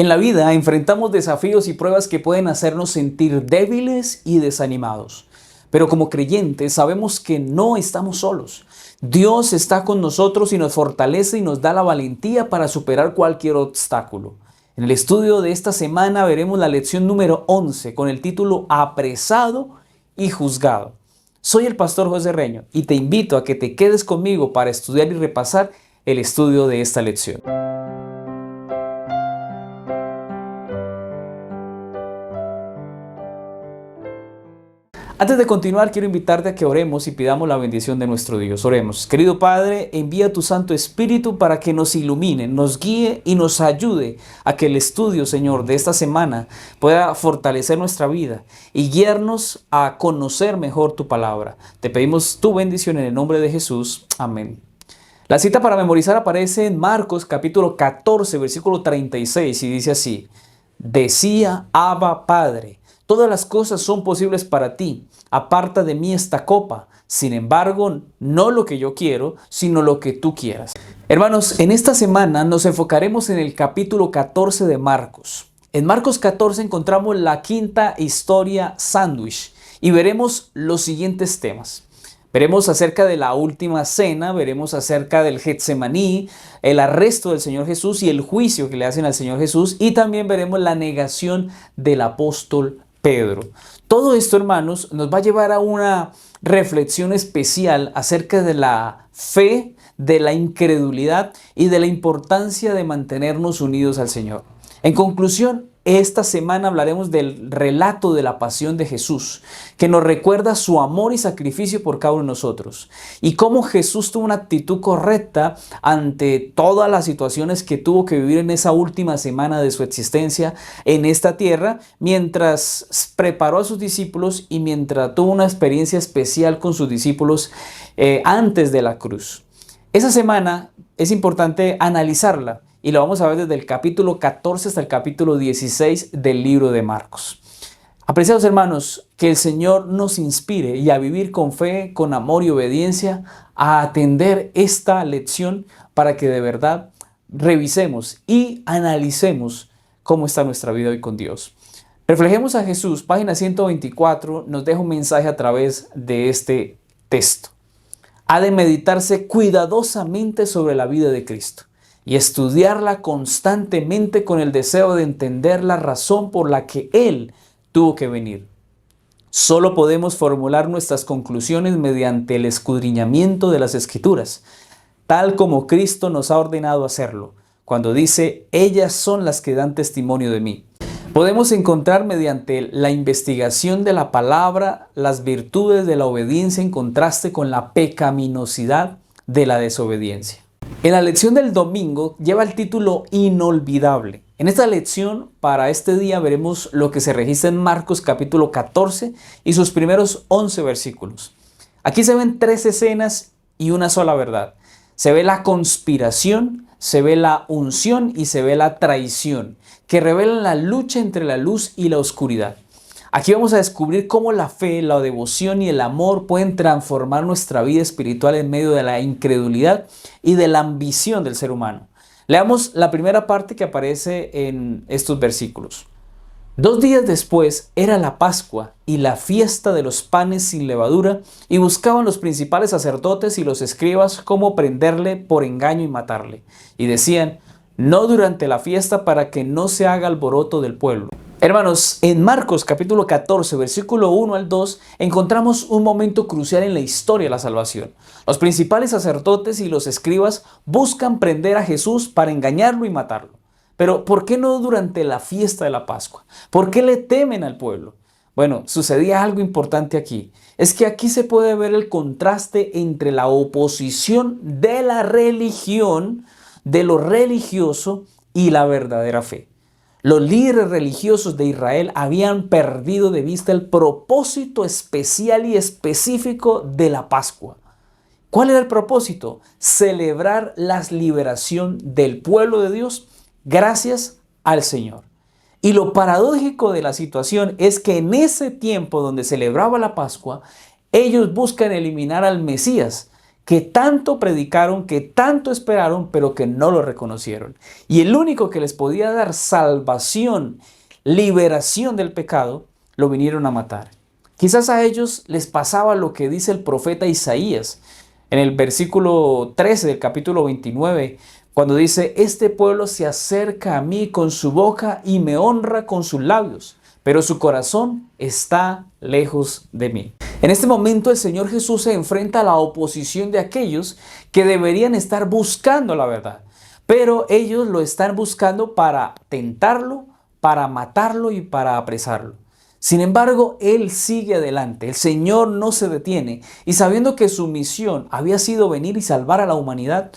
En la vida enfrentamos desafíos y pruebas que pueden hacernos sentir débiles y desanimados. Pero como creyentes sabemos que no estamos solos. Dios está con nosotros y nos fortalece y nos da la valentía para superar cualquier obstáculo. En el estudio de esta semana veremos la lección número 11 con el título Apresado y Juzgado. Soy el pastor José Reño y te invito a que te quedes conmigo para estudiar y repasar el estudio de esta lección. Antes de continuar, quiero invitarte a que oremos y pidamos la bendición de nuestro Dios. Oremos. Querido Padre, envía tu Santo Espíritu para que nos ilumine, nos guíe y nos ayude a que el estudio, Señor, de esta semana pueda fortalecer nuestra vida y guiarnos a conocer mejor tu palabra. Te pedimos tu bendición en el nombre de Jesús. Amén. La cita para memorizar aparece en Marcos capítulo 14, versículo 36 y dice así: Decía Abba Padre, todas las cosas son posibles para ti. Aparta de mí esta copa. Sin embargo, no lo que yo quiero, sino lo que tú quieras. Hermanos, en esta semana nos enfocaremos en el capítulo 14 de Marcos. En Marcos 14 encontramos la quinta historia sándwich y veremos los siguientes temas. Veremos acerca de la última cena, veremos acerca del Getsemaní, el arresto del Señor Jesús y el juicio que le hacen al Señor Jesús, y también veremos la negación del apóstol Pedro. Todo esto, hermanos, nos va a llevar a una reflexión especial acerca de la fe, de la incredulidad y de la importancia de mantenernos unidos al Señor. En conclusión, esta semana hablaremos del relato de la pasión de Jesús, que nos recuerda su amor y sacrificio por cada uno de nosotros, y cómo Jesús tuvo una actitud correcta ante todas las situaciones que tuvo que vivir en esa última semana de su existencia en esta tierra, mientras preparó a sus discípulos y mientras tuvo una experiencia especial con sus discípulos antes de la cruz. Esa semana es importante analizarla, y lo vamos a ver desde el capítulo 14 hasta el capítulo 16 del libro de Marcos. Apreciados hermanos, que el Señor nos inspire y a vivir con fe, con amor y obediencia, a atender esta lección para que de verdad revisemos y analicemos cómo está nuestra vida hoy con Dios. Reflejemos a Jesús, página 124, nos deja un mensaje a través de este texto. Ha de meditarse cuidadosamente sobre la vida de Cristo y estudiarla constantemente con el deseo de entender la razón por la que Él tuvo que venir. Solo podemos formular nuestras conclusiones mediante el escudriñamiento de las Escrituras, tal como Cristo nos ha ordenado hacerlo, cuando dice: ellas son las que dan testimonio de mí. Podemos encontrar mediante la investigación de la palabra las virtudes de la obediencia en contraste con la pecaminosidad de la desobediencia. En la lección del domingo lleva el título Inolvidable. En esta lección, para este día, veremos lo que se registra en Marcos capítulo 14 y sus primeros 11 versículos. Aquí se ven 3 escenas y una sola verdad. Se ve la conspiración, se ve la unción y se ve la traición, que revelan la lucha entre la luz y la oscuridad. Aquí vamos a descubrir cómo la fe, la devoción y el amor pueden transformar nuestra vida espiritual en medio de la incredulidad y de la ambición del ser humano. Leamos la primera parte que aparece en estos versículos. 2 días después era la Pascua y la fiesta de los panes sin levadura, y buscaban los principales sacerdotes y los escribas cómo prenderle por engaño y matarle. Y decían: no durante la fiesta, para que no se haga alboroto del pueblo. Hermanos, en Marcos capítulo 14, versículo 1 al 2, encontramos un momento crucial en la historia de la salvación. Los principales sacerdotes y los escribas buscan prender a Jesús para engañarlo y matarlo. Pero ¿por qué no durante la fiesta de la Pascua? ¿Por qué le temen al pueblo? Bueno, sucedía algo importante aquí. Es que aquí se puede ver el contraste entre la oposición de la religión, de lo religioso, y la verdadera fe. Los líderes religiosos de Israel habían perdido de vista el propósito especial y específico de la Pascua. ¿Cuál era el propósito? Celebrar la liberación del pueblo de Dios gracias al Señor. Y lo paradójico de la situación es que en ese tiempo donde celebraba la Pascua, ellos buscan eliminar al Mesías, que tanto predicaron, que tanto esperaron, pero que no lo reconocieron. Y el único que les podía dar salvación, liberación del pecado, lo vinieron a matar. Quizás a ellos les pasaba lo que dice el profeta Isaías en el versículo 13 del capítulo 29, cuando dice: este pueblo se acerca a mí con su boca y me honra con sus labios, pero su corazón está lejos de mí. En este momento el Señor Jesús se enfrenta a la oposición de aquellos que deberían estar buscando la verdad, pero ellos lo están buscando para tentarlo, para matarlo y para apresarlo. Sin embargo, Él sigue adelante, el Señor no se detiene, y sabiendo que su misión había sido venir y salvar a la humanidad,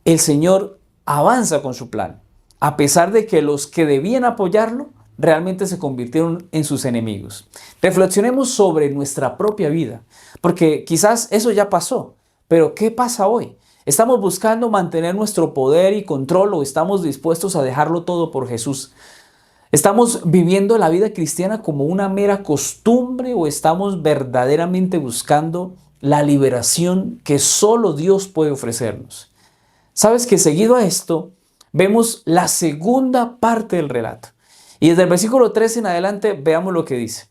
el Señor avanza con su plan, a pesar de que los que debían apoyarlo realmente se convirtieron en sus enemigos. Reflexionemos sobre nuestra propia vida, porque quizás eso ya pasó, pero ¿qué pasa hoy? ¿Estamos buscando mantener nuestro poder y control o estamos dispuestos a dejarlo todo por Jesús? ¿Estamos viviendo la vida cristiana como una mera costumbre o estamos verdaderamente buscando la liberación que solo Dios puede ofrecernos? Sabes que seguido a esto vemos la segunda parte del relato. Y desde el versículo 13 en adelante veamos lo que dice.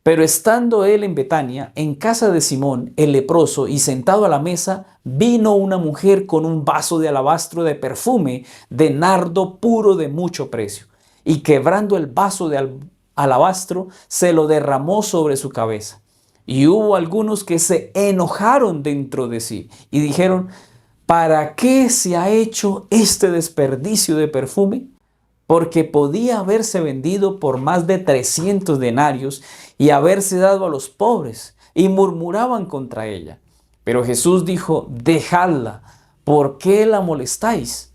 Pero estando él en Betania, en casa de Simón, el leproso, y sentado a la mesa, vino una mujer con un vaso de alabastro de perfume de nardo puro de mucho precio. Y quebrando el vaso de alabastro, se lo derramó sobre su cabeza. Y hubo algunos que se enojaron dentro de sí y dijeron: ¿para qué se ha hecho este desperdicio de perfume? Porque podía haberse vendido por más de 300 denarios y haberse dado a los pobres. Y murmuraban contra ella. Pero Jesús dijo: dejadla, ¿por qué la molestáis?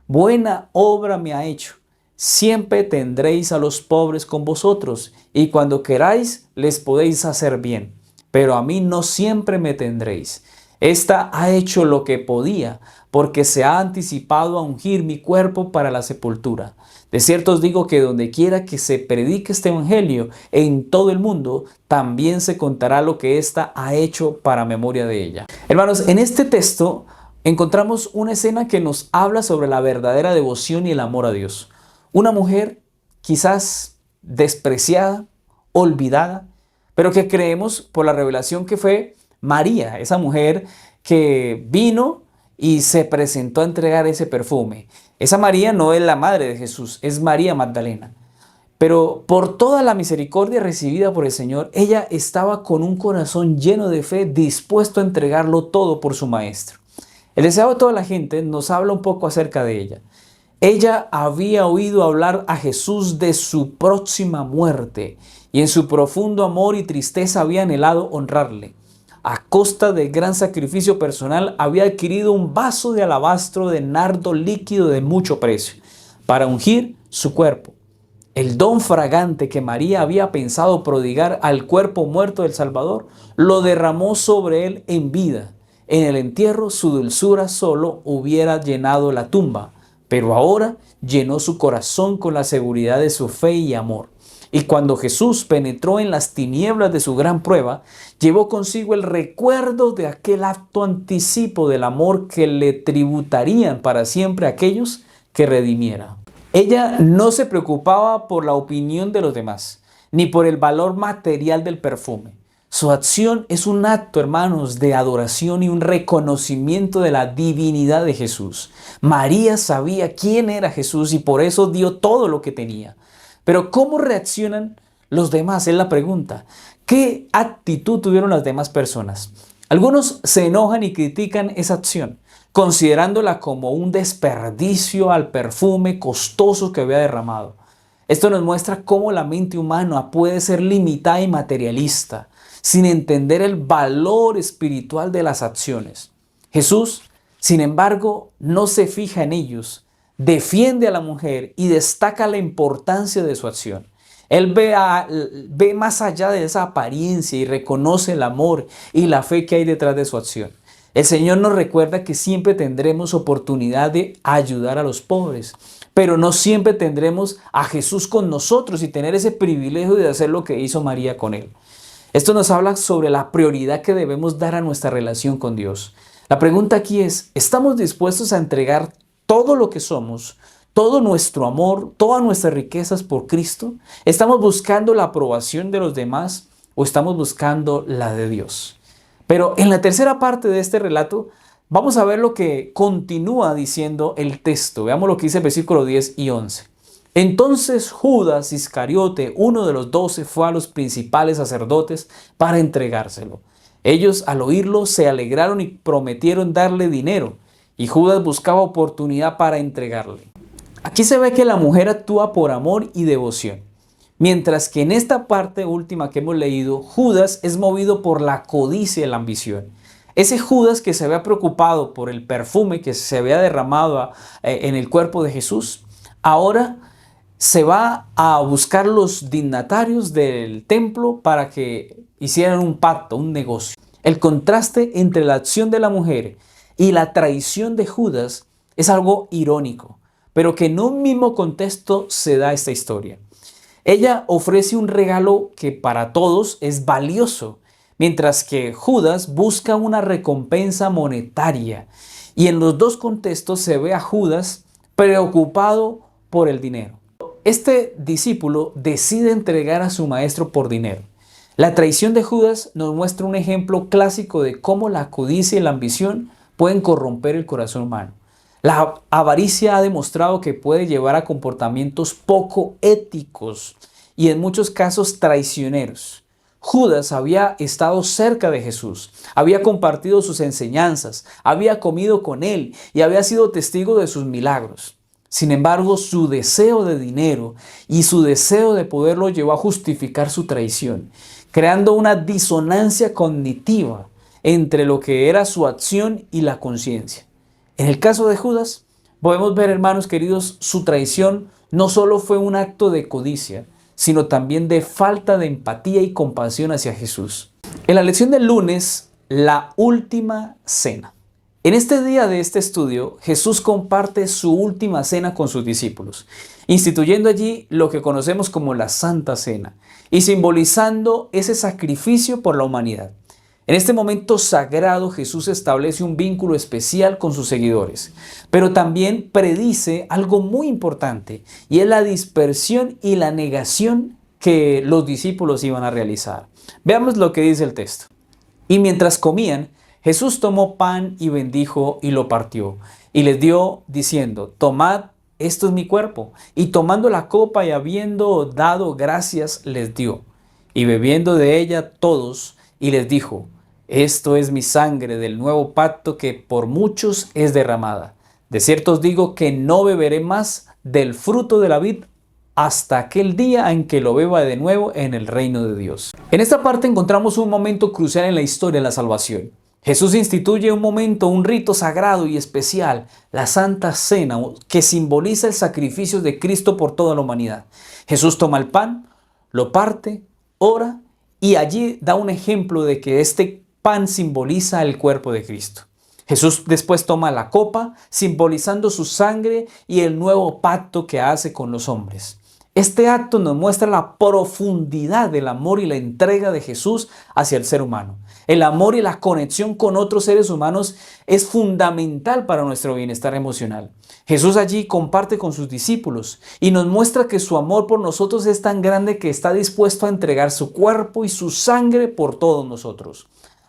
Buena obra me ha hecho. Siempre tendréis a los pobres con vosotros, y cuando queráis les podéis hacer bien, pero a mí no siempre me tendréis. Esta ha hecho lo que podía, porque se ha anticipado a ungir mi cuerpo para la sepultura. De cierto os digo que donde quiera que se predique este evangelio en todo el mundo, también se contará lo que ésta ha hecho para memoria de ella. Hermanos, en este texto encontramos una escena que nos habla sobre la verdadera devoción y el amor a Dios. Una mujer quizás despreciada, olvidada, pero que creemos por la revelación que fue María, esa mujer que vino y se presentó a entregar ese perfume. Esa María no es la madre de Jesús, es María Magdalena. Pero por toda la misericordia recibida por el Señor, ella estaba con un corazón lleno de fe, dispuesto a entregarlo todo por su Maestro. El deseo de toda la gente nos habla un poco acerca de ella. Ella había oído hablar a Jesús de su próxima muerte y en su profundo amor y tristeza había anhelado honrarle. A costa de gran sacrificio personal había adquirido un vaso de alabastro de nardo líquido de mucho precio para ungir su cuerpo. El don fragante que María había pensado prodigar al cuerpo muerto del Salvador lo derramó sobre él en vida. En el entierro su dulzura solo hubiera llenado la tumba, pero ahora llenó su corazón con la seguridad de su fe y amor. Y cuando Jesús penetró en las tinieblas de su gran prueba, llevó consigo el recuerdo de aquel acto anticipo del amor que le tributarían para siempre aquellos que redimiera. Ella no se preocupaba por la opinión de los demás, ni por el valor material del perfume. Su acción es un acto, hermanos, de adoración y un reconocimiento de la divinidad de Jesús. María sabía quién era Jesús y por eso dio todo lo que tenía. Pero ¿cómo reaccionan los demás? Es la pregunta. ¿Qué actitud tuvieron las demás personas? Algunos se enojan y critican esa acción, considerándola como un desperdicio al perfume costoso que había derramado. Esto nos muestra cómo la mente humana puede ser limitada y materialista, sin entender el valor espiritual de las acciones. Jesús, sin embargo, no se fija en ellos, defiende a la mujer y destaca la importancia de su acción. Él ve más allá de esa apariencia y reconoce el amor y la fe que hay detrás de su acción. El Señor nos recuerda que siempre tendremos oportunidad de ayudar a los pobres, pero no siempre tendremos a Jesús con nosotros y tener ese privilegio de hacer lo que hizo María con él. Esto nos habla sobre la prioridad que debemos dar a nuestra relación con Dios. La pregunta aquí es, ¿estamos dispuestos a entregar todo lo que somos, todo nuestro amor, todas nuestras riquezas por Cristo? ¿Estamos buscando la aprobación de los demás o estamos buscando la de Dios? Pero en la tercera parte de este relato vamos a ver lo que continúa diciendo el texto. Veamos lo que dice el versículo 10 y 11. Entonces Judas Iscariote, uno de los 12, fue a los principales sacerdotes para entregárselo. Ellos al oírlo se alegraron y prometieron darle dinero, y Judas buscaba oportunidad para entregarle. Aquí se ve que la mujer actúa por amor y devoción, mientras que en esta parte última que hemos leído, Judas es movido por la codicia y la ambición. Ese Judas que se había preocupado por el perfume que se había derramado en el cuerpo de Jesús, ahora se va a buscar los dignatarios del templo para que hicieran un pacto, un negocio. El contraste entre la acción de la mujer y la traición de Judas es algo irónico, pero que en un mismo contexto se da esta historia. Ella ofrece un regalo que para todos es valioso, mientras que Judas busca una recompensa monetaria. Y en los dos contextos se ve a Judas preocupado por el dinero. Este discípulo decide entregar a su maestro por dinero. La traición de Judas nos muestra un ejemplo clásico de cómo la codicia y la ambición pueden corromper el corazón humano. La avaricia ha demostrado que puede llevar a comportamientos poco éticos y en muchos casos traicioneros. Judas había estado cerca de Jesús, había compartido sus enseñanzas, había comido con él y había sido testigo de sus milagros. Sin embargo, su deseo de dinero y su deseo de poder lo llevó a justificar su traición, creando una disonancia cognitiva entre lo que era su acción y la conciencia. En el caso de Judas, podemos ver, hermanos queridos, su traición no solo fue un acto de codicia, sino también de falta de empatía y compasión hacia Jesús. En la lección del lunes, la última cena. En este día de este estudio, Jesús comparte su última cena con sus discípulos, instituyendo allí lo que conocemos como la Santa Cena y simbolizando ese sacrificio por la humanidad. En este momento sagrado, Jesús establece un vínculo especial con sus seguidores, pero también predice algo muy importante, y es la dispersión y la negación que los discípulos iban a realizar. Veamos lo que dice el texto. Y mientras comían, Jesús tomó pan y bendijo y lo partió, y les dio diciendo: tomad, esto es mi cuerpo. Y tomando la copa y habiendo dado gracias, les dio. Y bebiendo de ella todos, y les dijo: esto es mi sangre del nuevo pacto que por muchos es derramada. De cierto os digo que no beberé más del fruto de la vid hasta aquel día en que lo beba de nuevo en el reino de Dios. En esta parte encontramos un momento crucial en la historia de la salvación. Jesús instituye un momento, un rito sagrado y especial, la Santa Cena, que simboliza el sacrificio de Cristo por toda la humanidad. Jesús toma el pan, lo parte, ora y allí da un ejemplo de que este pan simboliza el cuerpo de Cristo. Jesús después toma la copa, simbolizando su sangre y el nuevo pacto que hace con los hombres. Este acto nos muestra la profundidad del amor y la entrega de Jesús hacia el ser humano. El amor y la conexión con otros seres humanos es fundamental para nuestro bienestar emocional. Jesús allí comparte con sus discípulos y nos muestra que su amor por nosotros es tan grande que está dispuesto a entregar su cuerpo y su sangre por todos nosotros.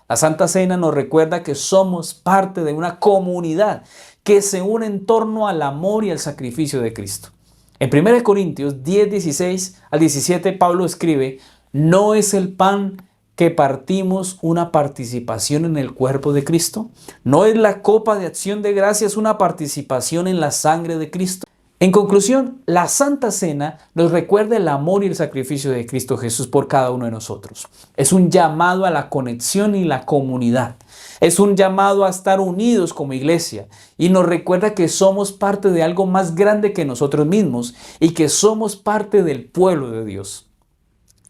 La Santa Cena nos recuerda que somos parte de una comunidad que se une en torno al amor y al sacrificio de Cristo. En 1 Corintios 10, 16 al 17, Pablo escribe: ¿no es el pan que partimos una participación en el cuerpo de Cristo? ¿No es la copa de acción de gracias una participación en la sangre de Cristo? En conclusión, la Santa Cena nos recuerda el amor y el sacrificio de Cristo Jesús por cada uno de nosotros. Es un llamado a la conexión y la comunidad. Es un llamado a estar unidos como iglesia y nos recuerda que somos parte de algo más grande que nosotros mismos y que somos parte del pueblo de Dios.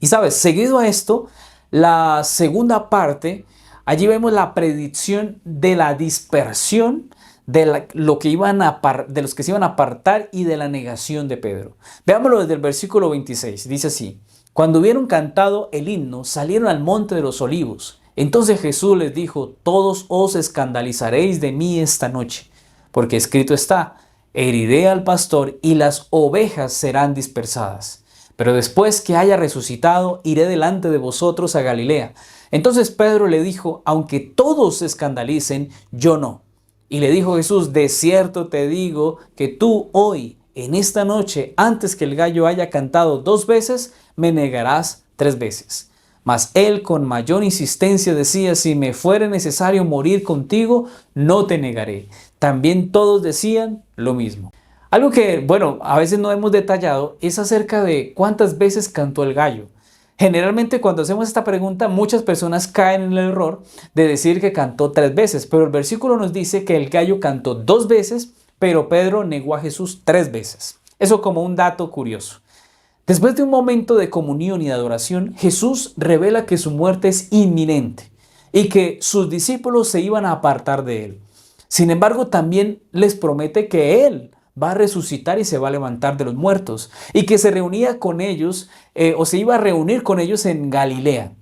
Y sabes, seguido a esto, la segunda parte, allí vemos la predicción de la dispersión de los que se iban a apartar y de la negación de Pedro. Veámoslo desde el versículo 26, dice así: cuando hubieron cantado el himno, salieron al monte de los olivos. Entonces Jesús les dijo: todos os escandalizaréis de mí esta noche, porque escrito está: heriré al pastor y las ovejas serán dispersadas. Pero después que haya resucitado, iré delante de vosotros a Galilea. Entonces Pedro le dijo: aunque todos se escandalicen, yo no. Y le dijo Jesús: de cierto te digo que tú hoy, en esta noche, antes que el gallo haya cantado 2 veces, me negarás 3 veces. Mas él con mayor insistencia decía: si me fuere necesario morir contigo, no te negaré. También todos decían lo mismo. Algo que, bueno, a veces no hemos detallado es acerca de cuántas veces cantó el gallo. Generalmente cuando hacemos esta pregunta, muchas personas caen en el error de decir que cantó 3 veces, pero el versículo nos dice que el gallo cantó 2 veces, pero Pedro negó a Jesús 3 veces. Eso como un dato curioso. Después de un momento de comunión y de adoración, Jesús revela que su muerte es inminente y que sus discípulos se iban a apartar de él. Sin embargo, también les promete que él va a resucitar y se va a levantar de los muertos, y que se reunía con ellos o se iba a reunir con ellos en Galilea.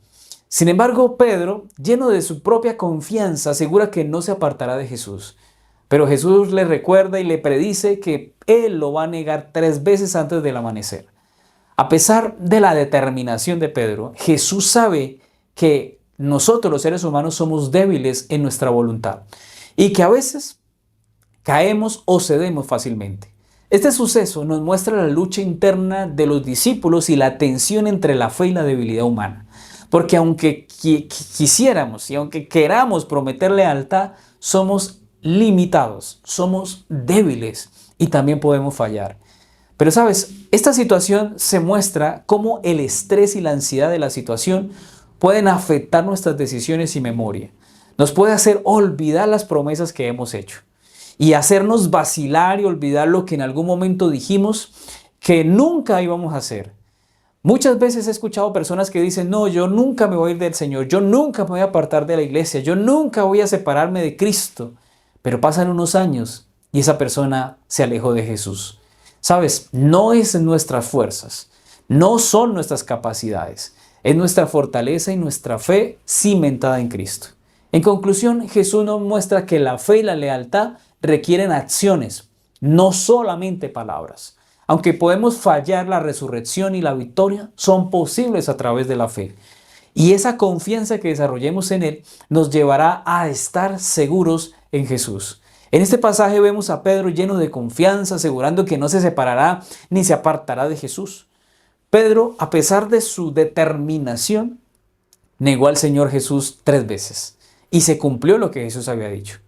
Sin embargo, Pedro, lleno de su propia confianza, asegura que no se apartará de Jesús. Pero Jesús le recuerda y le predice que él lo va a negar 3 veces antes del amanecer. A pesar de la determinación de Pedro, Jesús sabe que nosotros los seres humanos somos débiles en nuestra voluntad y que a veces caemos o cedemos fácilmente. Este suceso nos muestra la lucha interna de los discípulos y la tensión entre la fe y la debilidad humana. Porque aunque quisiéramos y aunque queramos prometer lealtad, somos limitados, somos débiles y también podemos fallar. Pero sabes, esta situación se muestra cómo el estrés y la ansiedad de la situación pueden afectar nuestras decisiones y memoria. Nos puede hacer olvidar las promesas que hemos hecho y hacernos vacilar y olvidar lo que en algún momento dijimos que nunca íbamos a hacer. Muchas veces he escuchado personas que dicen: no, yo nunca me voy a ir del Señor, yo nunca me voy a apartar de la iglesia, yo nunca voy a separarme de Cristo. Pero pasan unos años y esa persona se alejó de Jesús. Sabes, no es en nuestras fuerzas, no son nuestras capacidades, es nuestra fortaleza y nuestra fe cimentada en Cristo. En conclusión, Jesús nos muestra que la fe y la lealtad requieren acciones, no solamente palabras. Aunque podemos fallar, la resurrección y la victoria son posibles a través de la fe. Y esa confianza que desarrollemos en Él nos llevará a estar seguros en Jesús. En este pasaje vemos a Pedro lleno de confianza, asegurando que no se separará ni se apartará de Jesús. Pedro, a pesar de su determinación, negó al Señor Jesús 3 veces. Y se cumplió lo que Jesús había dicho.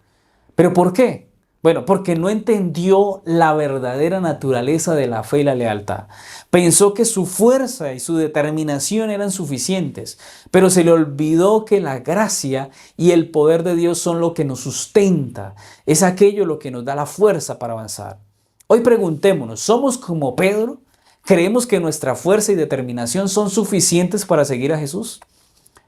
¿Pero por qué? Bueno, porque no entendió la verdadera naturaleza de la fe y la lealtad. Pensó que su fuerza y su determinación eran suficientes, pero se le olvidó que la gracia y el poder de Dios son lo que nos sustenta. Es aquello lo que nos da la fuerza para avanzar. Hoy preguntémonos, ¿somos como Pedro? ¿Creemos que nuestra fuerza y determinación son suficientes para seguir a Jesús?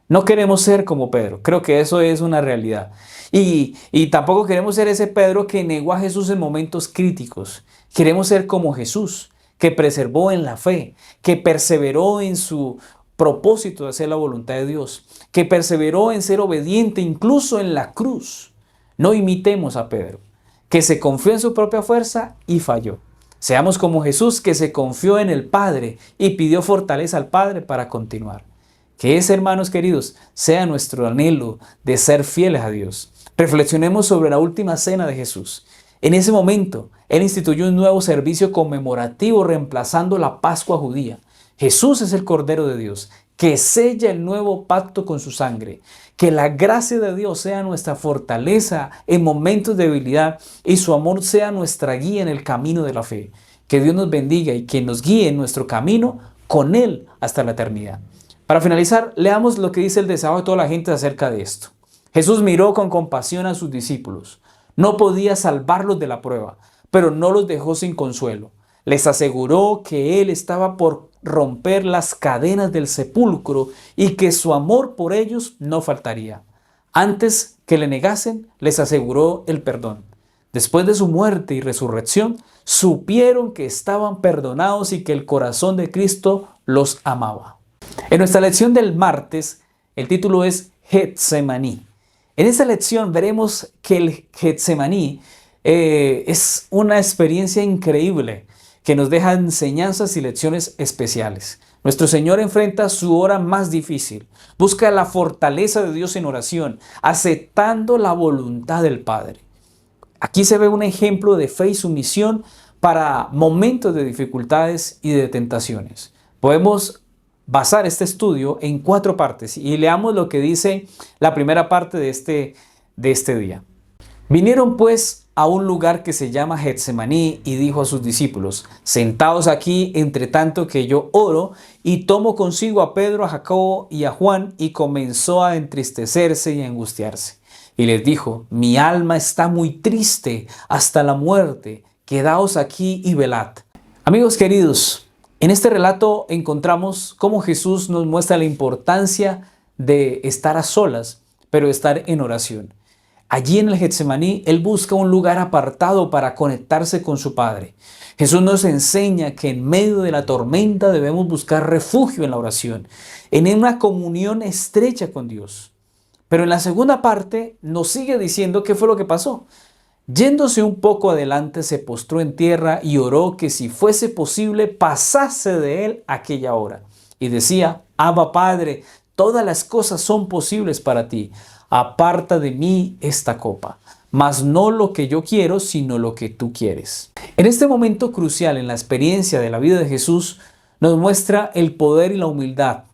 No queremos ser como Pedro, creo que eso es una realidad. Y tampoco queremos ser ese Pedro que negó a Jesús en momentos críticos. Queremos ser como Jesús, que preservó en la fe, que perseveró en su propósito de hacer la voluntad de Dios, que perseveró en ser obediente incluso en la cruz. No imitemos a Pedro, que se confió en su propia fuerza y falló. Seamos como Jesús, que se confió en el Padre y pidió fortaleza al Padre para continuar. Que ese, hermanos queridos, sea nuestro anhelo de ser fieles a Dios. Reflexionemos sobre la última cena de Jesús. En ese momento, Él instituyó un nuevo servicio conmemorativo reemplazando la Pascua judía. Jesús es el Cordero de Dios, que sella el nuevo pacto con su sangre. Que la gracia de Dios sea nuestra fortaleza en momentos de debilidad y su amor sea nuestra guía en el camino de la fe. Que Dios nos bendiga y que nos guíe en nuestro camino con Él hasta la eternidad. Para finalizar, leamos lo que dice el desahogo de toda la gente acerca de esto. Jesús miró con compasión a sus discípulos. No podía salvarlos de la prueba, pero no los dejó sin consuelo. Les aseguró que Él estaba por romper las cadenas del sepulcro y que su amor por ellos no faltaría. Antes que le negasen, les aseguró el perdón. Después de su muerte y resurrección, supieron que estaban perdonados y que el corazón de Cristo los amaba. En nuestra lección del martes, el título es Getsemaní. En esta lección veremos que el Getsemaní es una experiencia increíble que nos deja enseñanzas y lecciones especiales. Nuestro Señor enfrenta su hora más difícil, busca la fortaleza de Dios en oración, aceptando la voluntad del Padre. Aquí se ve un ejemplo de fe y sumisión para momentos de dificultades y de tentaciones. Podemos basar este estudio en 4 partes y leamos lo que dice la primera parte de este día. Vinieron pues a un lugar que se llama Getsemaní y dijo a sus discípulos: sentaos aquí entre tanto que yo oro. Y tomó consigo a Pedro, a Jacobo y a Juan y comenzó a entristecerse y a angustiarse. Y les dijo: mi alma está muy triste hasta la muerte, quedaos aquí y velad. Amigos queridos, en este relato encontramos cómo Jesús nos muestra la importancia de estar a solas, pero estar en oración. Allí en el Getsemaní, Él busca un lugar apartado para conectarse con su Padre. Jesús nos enseña que en medio de la tormenta debemos buscar refugio en la oración, en una comunión estrecha con Dios. Pero en la segunda parte nos sigue diciendo qué fue lo que pasó. Yéndose un poco adelante, se postró en tierra y oró que si fuese posible pasase de él aquella hora. Y decía: Abba Padre, todas las cosas son posibles para ti. Aparta de mí esta copa, mas no lo que yo quiero, sino lo que tú quieres. En este momento crucial en la experiencia de la vida de Jesús, nos muestra el poder y la humildad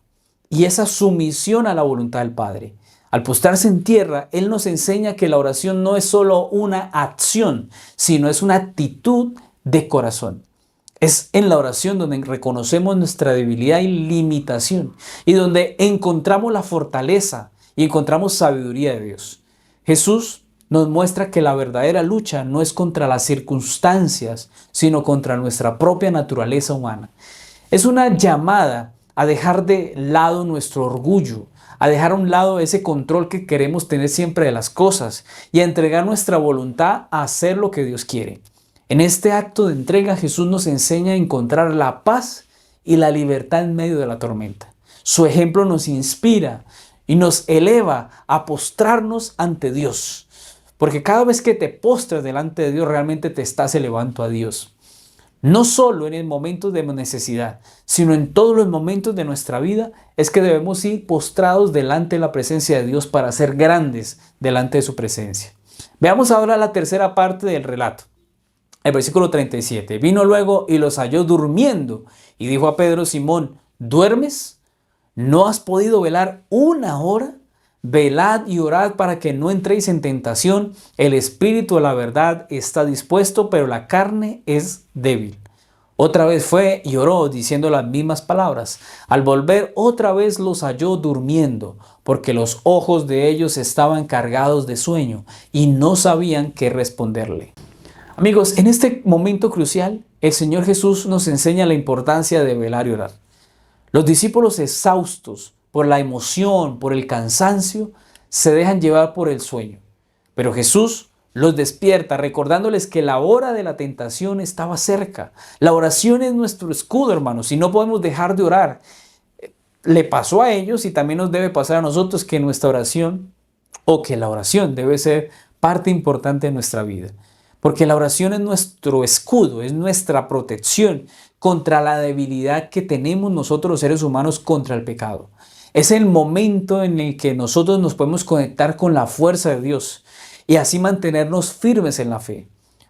y esa sumisión a la voluntad del Padre. Al postrarse en tierra, Él nos enseña que la oración no es solo una acción, sino es una actitud de corazón. Es en la oración donde reconocemos nuestra debilidad y limitación y donde encontramos la fortaleza y encontramos sabiduría de Dios. Jesús nos muestra que la verdadera lucha no es contra las circunstancias, sino contra nuestra propia naturaleza humana. Es una llamada a dejar de lado nuestro orgullo, a dejar a un lado ese control que queremos tener siempre de las cosas y a entregar nuestra voluntad a hacer lo que Dios quiere. En este acto de entrega, Jesús nos enseña a encontrar la paz y la libertad en medio de la tormenta. Su ejemplo nos inspira y nos eleva a postrarnos ante Dios, porque cada vez que te postras delante de Dios, realmente te estás elevando a Dios. No solo en el momento de necesidad, sino en todos los momentos de nuestra vida es que debemos ir postrados delante de la presencia de Dios para ser grandes delante de su presencia. Veamos ahora la tercera parte del relato. El versículo 37. Vino luego y los halló durmiendo y dijo a Pedro: Simón, ¿duermes? ¿No has podido velar una hora? Velad y orad para que no entréis en tentación. El espíritu a la verdad está dispuesto, pero la carne es débil. Otra vez fue y oró, diciendo las mismas palabras. Al volver otra vez los halló durmiendo, porque los ojos de ellos estaban cargados de sueño y no sabían qué responderle. Amigos, en este momento crucial, el Señor Jesús nos enseña la importancia de velar y orar. Los discípulos, exhaustos por la emoción, por el cansancio, se dejan llevar por el sueño. Pero Jesús los despierta recordándoles que la hora de la tentación estaba cerca. La oración es nuestro escudo, hermanos, y no podemos dejar de orar. Le pasó a ellos y también nos debe pasar a nosotros que nuestra oración, o que la oración debe ser parte importante de nuestra vida. Porque la oración es nuestro escudo, es nuestra protección contra la debilidad que tenemos nosotros los seres humanos contra el pecado. Es el momento en el que nosotros nos podemos conectar con la fuerza de Dios y así mantenernos firmes en la fe.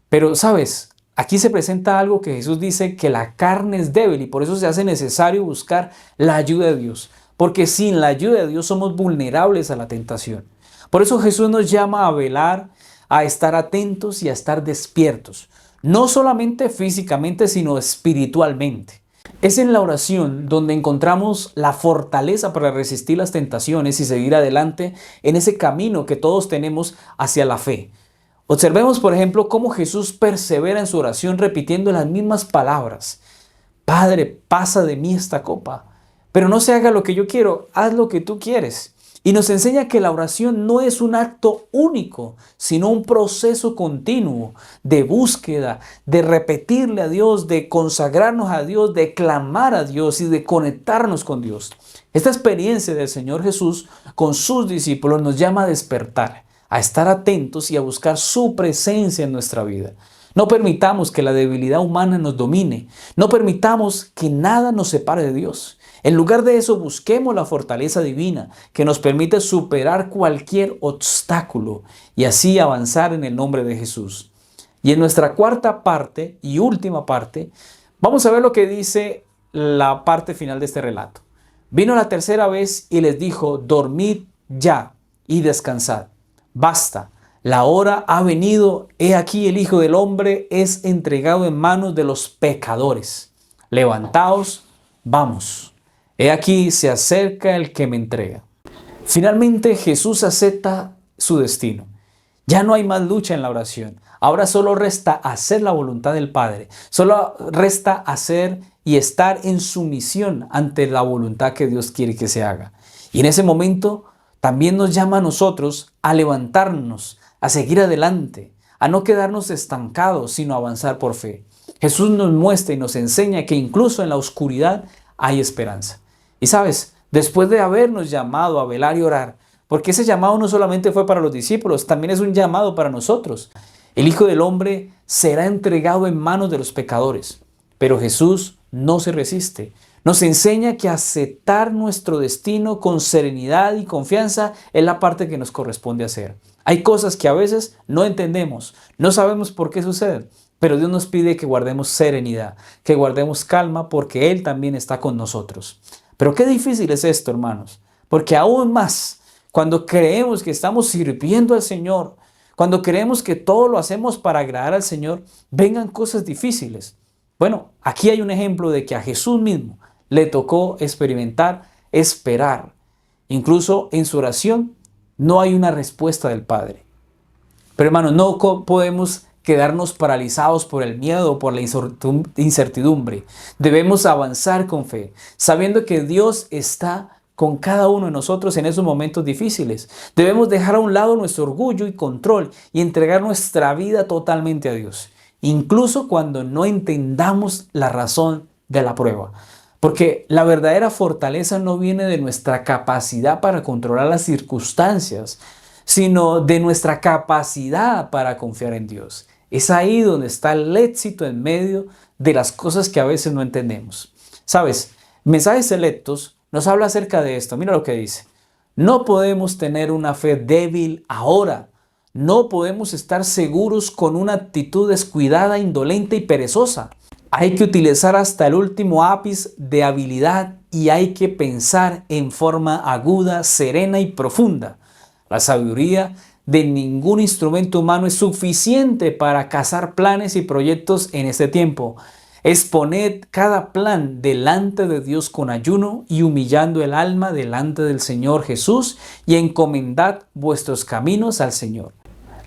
Pero, ¿sabes? Aquí se presenta algo que Jesús dice, que la carne es débil y por eso se hace necesario buscar la ayuda de Dios. Porque sin la ayuda de Dios somos vulnerables a la tentación. Por eso Jesús nos llama a velar, a estar atentos y a estar despiertos. No solamente físicamente, sino espiritualmente. Es en la oración donde encontramos la fortaleza para resistir las tentaciones y seguir adelante en ese camino que todos tenemos hacia la fe. Observemos, por ejemplo, cómo Jesús persevera en su oración repitiendo las mismas palabras. Padre, pasa de mí esta copa, pero no se haga lo que yo quiero, haz lo que tú quieres. Y nos enseña que la oración no es un acto único, sino un proceso continuo de búsqueda, de repetirle a Dios, de consagrarnos a Dios, de clamar a Dios y de conectarnos con Dios. Esta experiencia del Señor Jesús con sus discípulos nos llama a despertar, a estar atentos y a buscar su presencia en nuestra vida. No permitamos que la debilidad humana nos domine. No permitamos que nada nos separe de Dios. En lugar de eso, busquemos la fortaleza divina que nos permite superar cualquier obstáculo y así avanzar en el nombre de Jesús. Y en nuestra cuarta parte y última parte, vamos a ver lo que dice la parte final de este relato. Vino la tercera vez y les dijo: dormid ya y descansad. Basta, la hora ha venido, he aquí el Hijo del Hombre es entregado en manos de los pecadores. Levantaos, vamos. He aquí se acerca el que me entrega. Finalmente Jesús acepta su destino. Ya no hay más lucha en la oración. Ahora solo resta hacer la voluntad del Padre. Solo resta hacer y estar en sumisión ante la voluntad que Dios quiere que se haga. Y en ese momento también nos llama a nosotros a levantarnos, a seguir adelante, a no quedarnos estancados, sino a avanzar por fe. Jesús nos muestra y nos enseña que incluso en la oscuridad hay esperanza. Y sabes, después de habernos llamado a velar y orar, porque ese llamado no solamente fue para los discípulos, también es un llamado para nosotros. El Hijo del Hombre será entregado en manos de los pecadores, pero Jesús no se resiste. Nos enseña que aceptar nuestro destino con serenidad y confianza es la parte que nos corresponde hacer. Hay cosas que a veces no entendemos, no sabemos por qué suceden, pero Dios nos pide que guardemos serenidad, que guardemos calma, porque Él también está con nosotros. Pero qué difícil es esto, hermanos, porque aún más, cuando creemos que estamos sirviendo al Señor, cuando creemos que todo lo hacemos para agradar al Señor, vengan cosas difíciles. Bueno, aquí hay un ejemplo de que a Jesús mismo le tocó experimentar, esperar. Incluso en su oración no hay una respuesta del Padre. Pero hermanos, no podemos quedarnos paralizados por el miedo o por la incertidumbre. Debemos avanzar con fe, sabiendo que Dios está con cada uno de nosotros en esos momentos difíciles. Debemos dejar a un lado nuestro orgullo y control y entregar nuestra vida totalmente a Dios, incluso cuando no entendamos la razón de la prueba. Porque la verdadera fortaleza no viene de nuestra capacidad para controlar las circunstancias, sino de nuestra capacidad para confiar en Dios. Es ahí donde está el éxito en medio de las cosas que a veces no entendemos. ¿Sabes? Mensajes Selectos nos habla acerca de esto. Mira lo que dice. No podemos tener una fe débil ahora. No podemos estar seguros con una actitud descuidada, indolente y perezosa. Hay que utilizar hasta el último ápice de habilidad y hay que pensar en forma aguda, serena y profunda. La sabiduría de ningún instrumento humano es suficiente para cazar planes y proyectos en este tiempo. Exponed cada plan delante de Dios con ayuno y humillando el alma delante del Señor Jesús y encomendad vuestros caminos al Señor.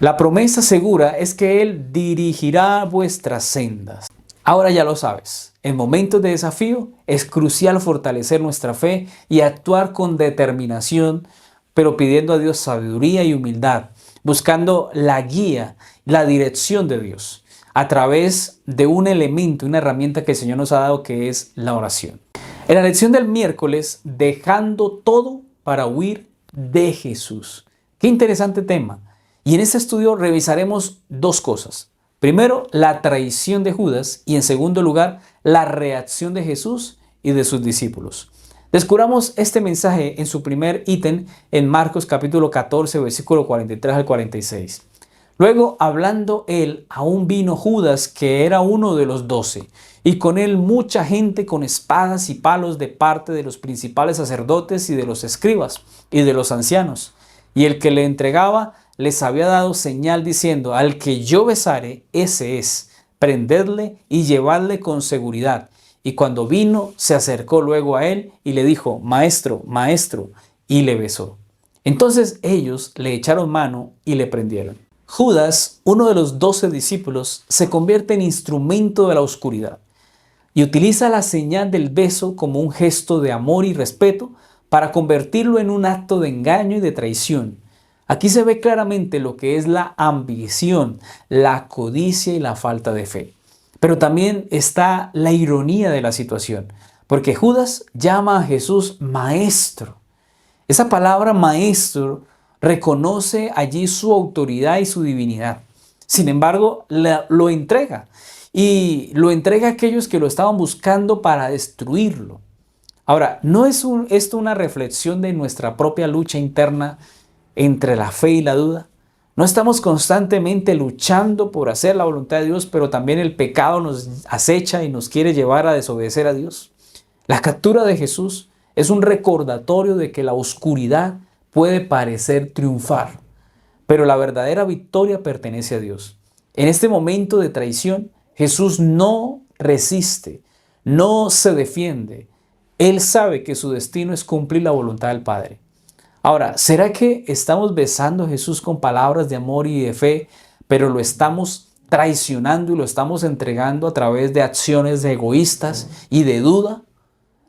La promesa segura es que Él dirigirá vuestras sendas. Ahora ya lo sabes, en momentos de desafío es crucial fortalecer nuestra fe y actuar con determinación, pero pidiendo a Dios sabiduría y humildad, buscando la guía, la dirección de Dios a través de un elemento, una herramienta que el Señor nos ha dado, que es la oración. En la lección del miércoles, dejando todo para huir de Jesús. Qué interesante tema. Y en este estudio revisaremos dos cosas. Primero, la traición de Judas y en segundo lugar, la reacción de Jesús y de sus discípulos. Descubramos este mensaje en su primer ítem en Marcos capítulo 14, versículo 43 al 46. Luego, hablando él, aún vino Judas, que era uno de los 12, y con él mucha gente con espadas y palos de parte de los principales sacerdotes y de los escribas y de los ancianos. Y el que le entregaba les había dado señal diciendo: al que yo besare, ese es, prendedle y llevadle con seguridad. Y cuando vino, se acercó luego a él y le dijo: Maestro, maestro, y le besó. Entonces ellos le echaron mano y le prendieron. Judas, uno de los 12 discípulos, se convierte en instrumento de la oscuridad y utiliza la señal del beso como un gesto de amor y respeto para convertirlo en un acto de engaño y de traición. Aquí se ve claramente lo que es la ambición, la codicia y la falta de fe. Pero también está la ironía de la situación, porque Judas llama a Jesús maestro. Esa palabra maestro reconoce allí su autoridad y su divinidad. Sin embargo, lo entrega. Y lo entrega a aquellos que lo estaban buscando para destruirlo. Ahora, ¿no es esto una reflexión de nuestra propia lucha interna entre la fe y la duda? ¿No estamos constantemente luchando por hacer la voluntad de Dios, pero también el pecado nos acecha y nos quiere llevar a desobedecer a Dios? La captura de Jesús es un recordatorio de que la oscuridad puede parecer triunfar, pero la verdadera victoria pertenece a Dios. En este momento de traición, Jesús no resiste, no se defiende. Él sabe que su destino es cumplir la voluntad del Padre. Ahora, ¿será que estamos besando a Jesús con palabras de amor y de fe, pero lo estamos traicionando y lo estamos entregando a través de acciones egoístas y de duda?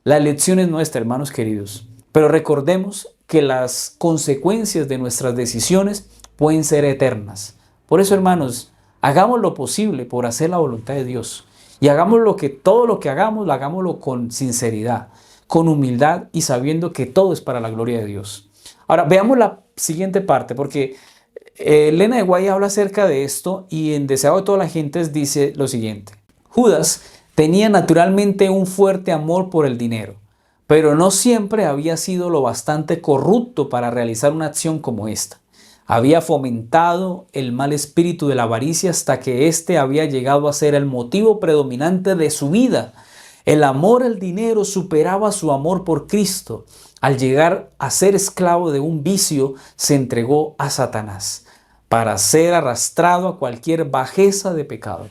La elección es nuestra, hermanos queridos, pero recordemos que las consecuencias de nuestras decisiones pueden ser eternas. Por eso, hermanos, hagamos lo posible por hacer la voluntad de Dios y hagamos todo lo que hagamos, hagámoslo con sinceridad, con humildad y sabiendo que todo es para la gloria de Dios. Ahora, veamos la siguiente parte, porque Elena de White habla acerca de esto y en Deseado de todas las gentes dice lo siguiente. Judas tenía naturalmente un fuerte amor por el dinero, pero no siempre había sido lo bastante corrupto para realizar una acción como esta. Había fomentado el mal espíritu de la avaricia hasta que éste había llegado a ser el motivo predominante de su vida. El amor al dinero superaba su amor por Cristo. Al llegar a ser esclavo de un vicio, se entregó a Satanás para ser arrastrado a cualquier bajeza de pecado.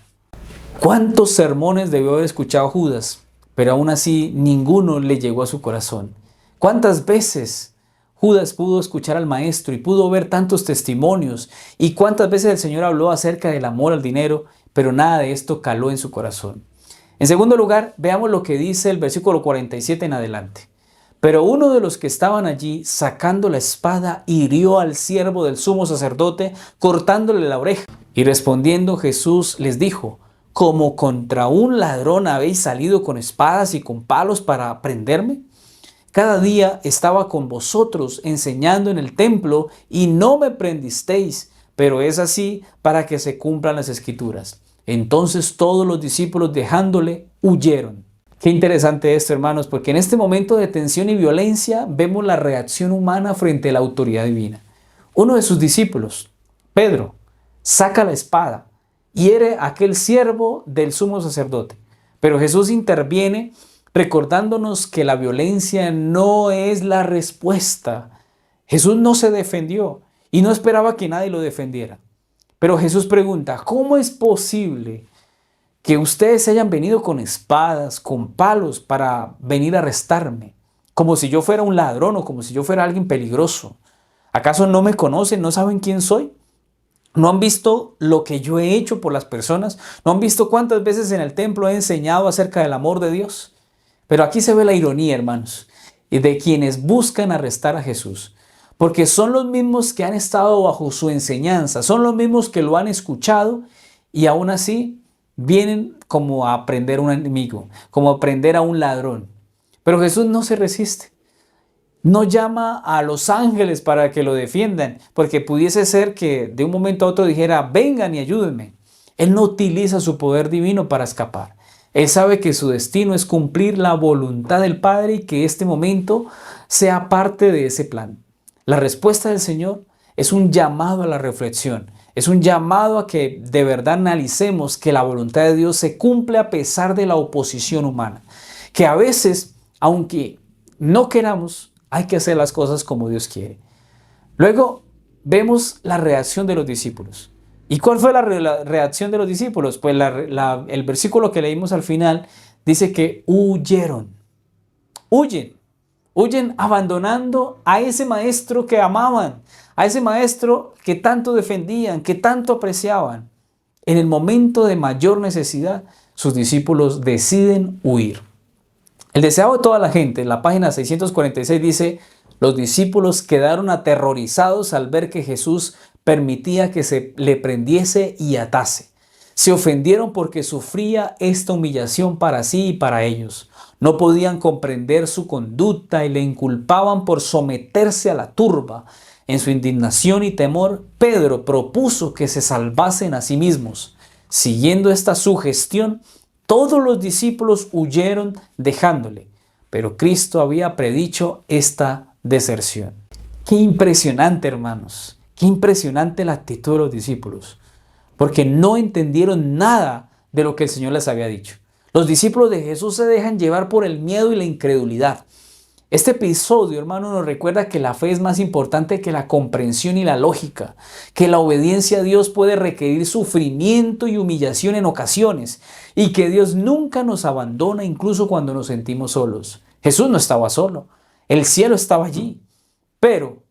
¿Cuántos sermones debió haber escuchado Judas? Pero aún así ninguno le llegó a su corazón. ¿Cuántas veces Judas pudo escuchar al maestro y pudo ver tantos testimonios? ¿Y cuántas veces el Señor habló acerca del amor al dinero? Pero nada de esto caló en su corazón. En segundo lugar, veamos lo que dice el versículo 47 en adelante. Pero uno de los que estaban allí, sacando la espada, hirió al siervo del sumo sacerdote, cortándole la oreja. Y respondiendo Jesús les dijo: ¿como contra un ladrón habéis salido con espadas y con palos para prenderme? Cada día estaba con vosotros enseñando en el templo y no me prendisteis, pero es así para que se cumplan las escrituras. Entonces todos los discípulos, dejándole, huyeron. Qué interesante esto, hermanos, porque en este momento de tensión y violencia vemos la reacción humana frente a la autoridad divina. Uno de sus discípulos, Pedro, saca la espada, hiere a aquel siervo del sumo sacerdote. Pero Jesús interviene recordándonos que la violencia no es la respuesta. Jesús no se defendió y no esperaba que nadie lo defendiera. Pero Jesús pregunta: ¿cómo es posible que ustedes hayan venido con espadas, con palos para venir a arrestarme? Como si yo fuera un ladrón o como si yo fuera alguien peligroso. ¿Acaso no me conocen? ¿No saben quién soy? ¿No han visto lo que yo he hecho por las personas? ¿No han visto cuántas veces en el templo he enseñado acerca del amor de Dios? Pero aquí se ve la ironía, hermanos, y de quienes buscan arrestar a Jesús. Porque son los mismos que han estado bajo su enseñanza, son los mismos que lo han escuchado y aún así vienen como a aprender a un enemigo, como a aprender a un ladrón. Pero Jesús no se resiste. No llama a los ángeles para que lo defiendan, porque pudiese ser que de un momento a otro dijera: vengan y ayúdenme. Él no utiliza su poder divino para escapar. Él sabe que su destino es cumplir la voluntad del Padre y que este momento sea parte de ese plan. La respuesta del Señor es un llamado a la reflexión, es un llamado a que de verdad analicemos que la voluntad de Dios se cumple a pesar de la oposición humana. Que a veces, aunque no queramos, hay que hacer las cosas como Dios quiere. Luego vemos la reacción de los discípulos. ¿Y cuál fue la reacción de los discípulos? Pues el versículo que leímos al final dice que huyeron. Huyen abandonando a ese maestro que amaban, a ese maestro que tanto defendían, que tanto apreciaban. En el momento de mayor necesidad, sus discípulos deciden huir. El deseado de toda la gente, en la página 646 dice, los discípulos quedaron aterrorizados al ver que Jesús permitía que se le prendiese y atase. Se ofendieron porque sufría esta humillación para sí y para ellos. No podían comprender su conducta y le inculpaban por someterse a la turba. En su indignación y temor, Pedro propuso que se salvasen a sí mismos. Siguiendo esta sugestión, todos los discípulos huyeron dejándole, pero Cristo había predicho esta deserción. Qué impresionante, hermanos, qué impresionante la actitud de los discípulos, porque no entendieron nada de lo que el Señor les había dicho. Los discípulos de Jesús se dejan llevar por el miedo y la incredulidad. Este episodio, hermano, nos recuerda que la fe es más importante que la comprensión y la lógica, que la obediencia a Dios puede requerir sufrimiento y humillación en ocasiones, y que Dios nunca nos abandona incluso cuando nos sentimos solos. Jesús no estaba solo, el cielo estaba allí, pero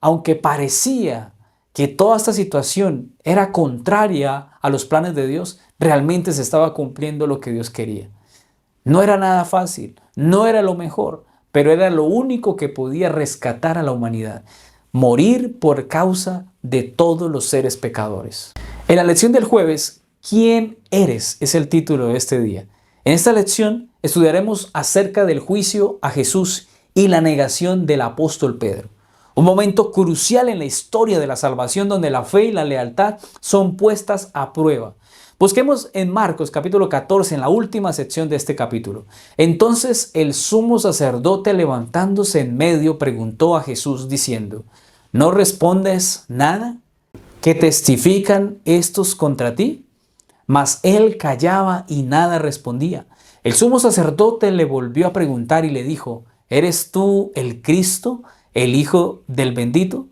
aunque parecía que toda esta situación era contraria a los planes de Dios, realmente se estaba cumpliendo lo que Dios quería. No era nada fácil, no era lo mejor, pero era lo único que podía rescatar a la humanidad, morir por causa de todos los seres pecadores. En la lección del jueves, ¿quién eres? Es el título de este día. En esta lección estudiaremos acerca del juicio a Jesús y la negación del apóstol Pedro. Un momento crucial en la historia de la salvación donde la fe y la lealtad son puestas a prueba. Busquemos en Marcos capítulo 14, en la última sección de este capítulo. Entonces el sumo sacerdote, levantándose en medio, preguntó a Jesús diciendo, ¿no respondes nada? ¿Qué testifican estos contra ti? Mas él callaba y nada respondía. El sumo sacerdote le volvió a preguntar y le dijo, ¿eres tú el Cristo, el Hijo del bendito?